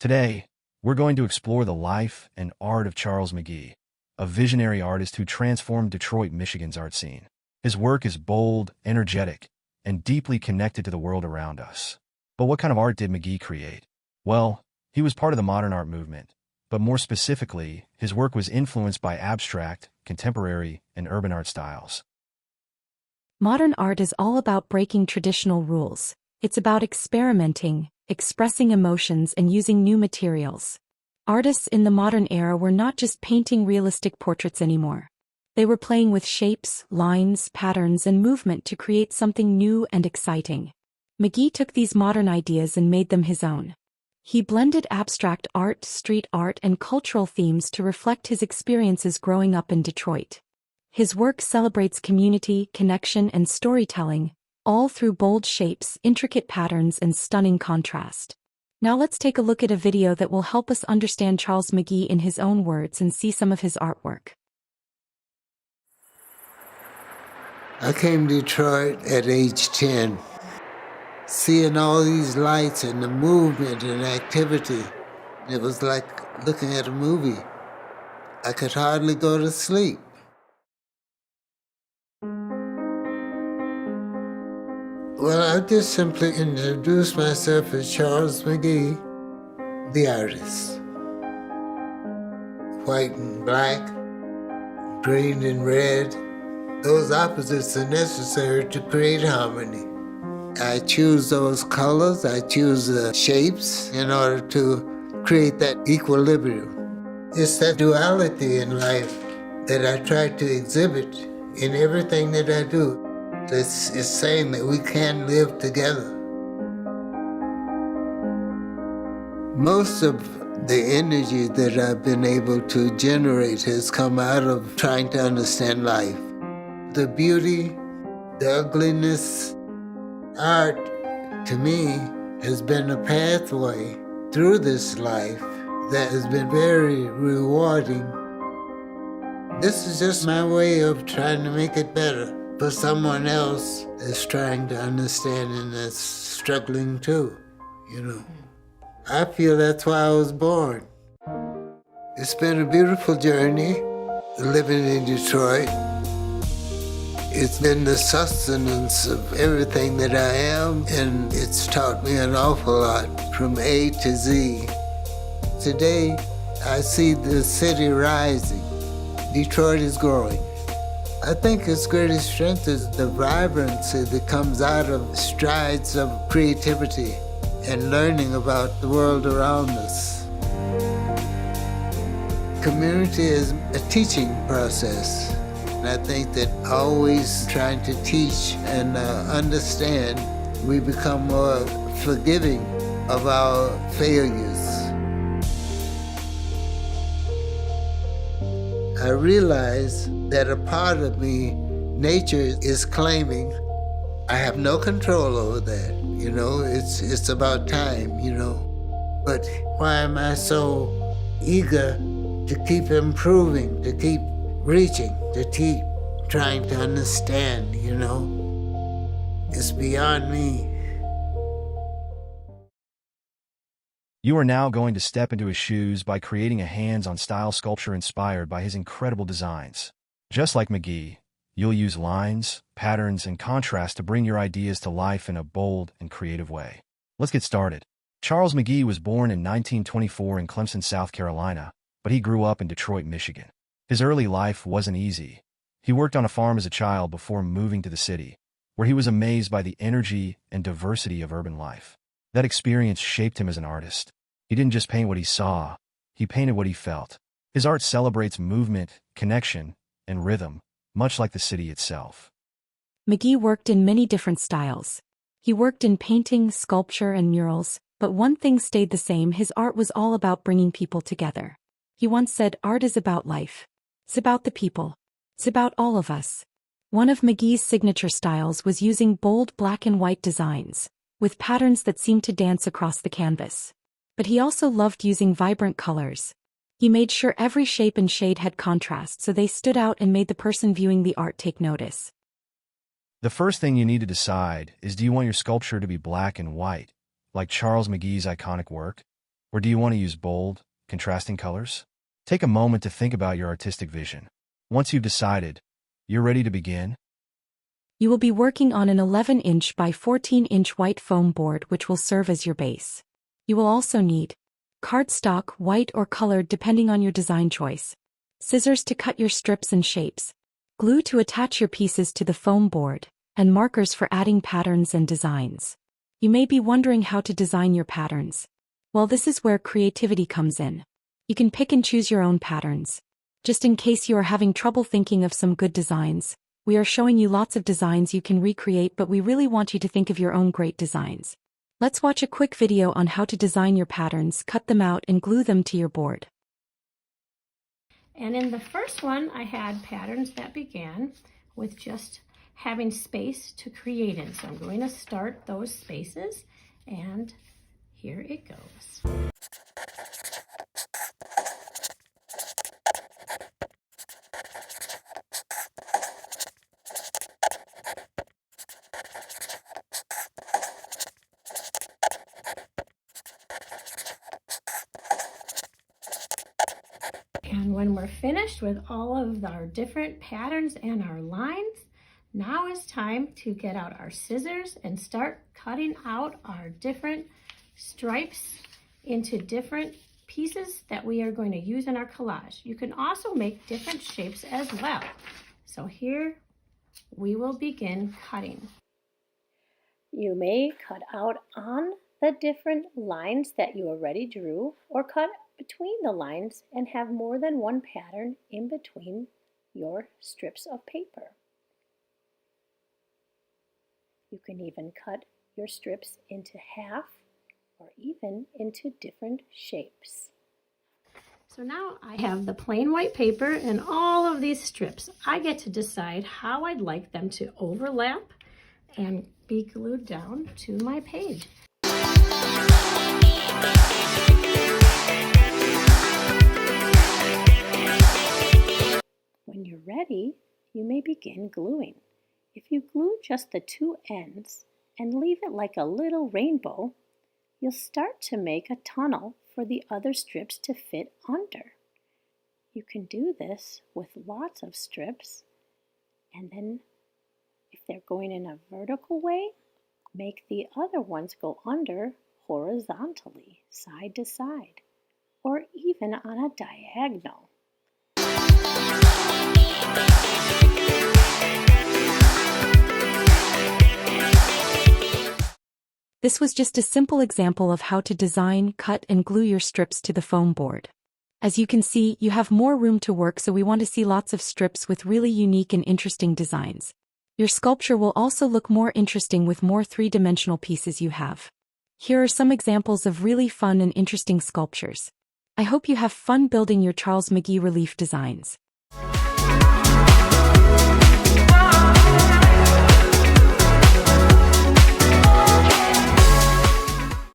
Today, we're going to explore the life and art of Charles McGee, a visionary artist who transformed Detroit, Michigan's art scene. His work is bold, energetic, and deeply connected to the world around us. But what kind of art did McGee create? Well, he was part of the modern art movement, but more specifically, his work was influenced by abstract, contemporary, and urban art styles. Modern art is all about breaking traditional rules. It's about experimenting, expressing emotions, and using new materials. Artists in the modern era were not just painting realistic portraits anymore. They were playing with shapes, lines, patterns, and movement to create something new and exciting. McGee took these modern ideas and made them his own. He blended abstract art, street art, and cultural themes to reflect his experiences growing up in Detroit. His work celebrates community, connection, and storytelling, all through bold shapes, intricate patterns, and stunning contrast. Now let's take a look at a video that will help us understand Charles McGee in his own words and see some of his artwork. I came to Detroit at age 10. Seeing all these lights and the movement and activity, it was like looking at a movie. I could hardly go to sleep. Well, I just simply introduced myself as Charles McGee, the artist. White and black, green and red, those opposites are necessary to create harmony. I choose those colors, I choose the shapes in order to create that equilibrium. It's that duality in life that I try to exhibit in everything that I do. It's saying that we can live together. Most of the energy that I've been able to generate has come out of trying to understand life. The beauty, the ugliness. Art, to me, has been a pathway through this life that has been very rewarding. This is just my way of trying to make it better for someone else that's trying to understand and that's struggling too, I feel that's why I was born. It's been a beautiful journey living in Detroit. It's been the sustenance of everything that I am, and it's taught me an awful lot from A to Z. Today, I see the city rising. Detroit is growing. I think its greatest strength is the vibrancy that comes out of strides of creativity and learning about the world around us. Community is a teaching process. And I think that always trying to teach and understand, we become more forgiving of our failures. I realize that a part of me, nature is claiming, I have no control over that, it's about time, But why am I so eager to keep improving, to keep reaching, to keep trying to understand, It's beyond me. You are now going to step into his shoes by creating a hands-on style sculpture inspired by his incredible designs. Just like McGee, you'll use lines, patterns, and contrast to bring your ideas to life in a bold and creative way. Let's get started. Charles McGee was born in 1924 in Clemson, South Carolina, but he grew up in Detroit, Michigan. His early life wasn't easy. He worked on a farm as a child before moving to the city, where he was amazed by the energy and diversity of urban life. That experience shaped him as an artist. He didn't just paint what he saw, he painted what he felt. His art celebrates movement, connection, and rhythm, much like the city itself. McGee worked in many different styles. He worked in painting, sculpture, and murals, but one thing stayed the same: his art was all about bringing people together. He once said, "Art is about life. It's about the people. It's about all of us." One of McGee's signature styles was using bold black and white designs, with patterns that seemed to dance across the canvas. But he also loved using vibrant colors. He made sure every shape and shade had contrast so they stood out and made the person viewing the art take notice. The first thing you need to decide is, do you want your sculpture to be black and white, like Charles McGee's iconic work? Or do you want to use bold, contrasting colors? Take a moment to think about your artistic vision. Once you've decided, you're ready to begin? You will be working on an 11-inch by 14-inch white foam board which will serve as your base. You will also need cardstock, white or colored depending on your design choice, scissors to cut your strips and shapes, glue to attach your pieces to the foam board, and markers for adding patterns and designs. You may be wondering how to design your patterns. Well, this is where creativity comes in. You can pick and choose your own patterns. Just in case you are having trouble thinking of some good designs, we are showing you lots of designs you can recreate, but we really want you to think of your own great designs. Let's watch a quick video on how to design your patterns, cut them out, and glue them to your board. And in the first one, I had patterns that began with just having space to create in. So I'm going to start those spaces, and here it goes. And when we're finished with all of our different patterns and our lines, now it's time to get out our scissors and start cutting out our different stripes into different pieces that we are going to use in our collage. You can also make different shapes as well. So here we will begin cutting. You may cut out on the different lines that you already drew, or cut between the lines and have more than one pattern in between your strips of paper. You can even cut your strips into half or even into different shapes. So now I have the plain white paper and all of these strips. I get to decide how I'd like them to overlap and be glued down to my page. When you're ready, you may begin gluing. If you glue just the two ends and leave it like a little rainbow, you'll start to make a tunnel for the other strips to fit under. You can do this with lots of strips, and then if they're going in a vertical way, make the other ones go under horizontally, side to side, or even on a diagonal. This was just a simple example of how to design, cut, and glue your strips to the foam board. As you can see, you have more room to work, so we want to see lots of strips with really unique and interesting designs. Your sculpture will also look more interesting with more three-dimensional pieces you have. Here are some examples of really fun and interesting sculptures. I hope you have fun building your Charles McGee relief designs.